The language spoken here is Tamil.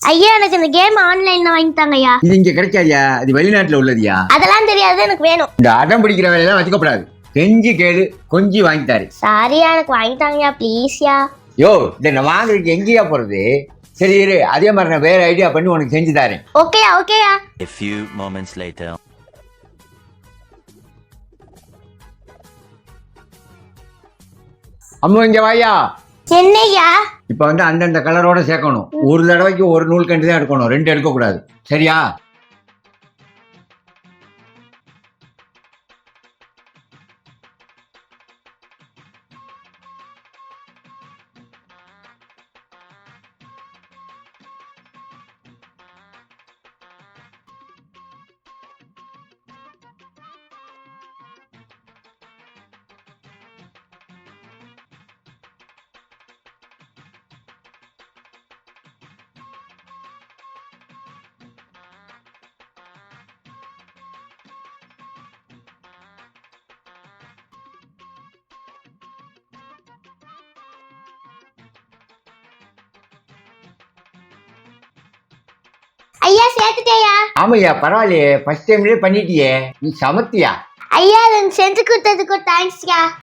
ஐயா எனக்கு இந்த கேம் ஆன்லைன்ல வாங்கி தாங்கய்யா. இது இங்க கிடைக்காதியா, இது வெளிநாட்டுல உள்ளதுயா. அதெல்லாம் தெரியாது, எனக்கு வேணும். இந்த அடம் பிடிக்கிற வேலையெல்லாம் வச்சுக்கப்படாது. கெஞ்சி கேளு, கொஞ்சி வாங்கித்தாரு. சாரியா, எனக்கு வாங்கி தாங்கய்யா ப்ளீஸ்யா. யோ, இதை நான் வாங்குறதுக்கு எங்கேயா போறது? சரி இரு, அதே மாதிரி நான் வேற ஐடியா பண்ணி உனக்கு செஞ்சு தரேன். ஓகேயா ஓகேயா. A few moments later. அம்மா இங்க வாயா. என்னய்யா? இப்ப வந்து அந்தந்த கலரோட சேர்க்கணும். ஒரு தடவைக்கு ஒரு நூல் கண்டு தான் எடுக்கணும், 2 எடுக்க கூடாது. சரியா? ஐயா சேர்த்துட்டேயா? ஆமையா, பரவாயில்லையே, ஃபர்ஸ்ட் டைம்லயே பண்ணிட்டியே, நீ சமத்தியா. ஐயா எனக்கு செஞ்சு கொடுத்ததுக்கு தேங்க்ஸ்யா.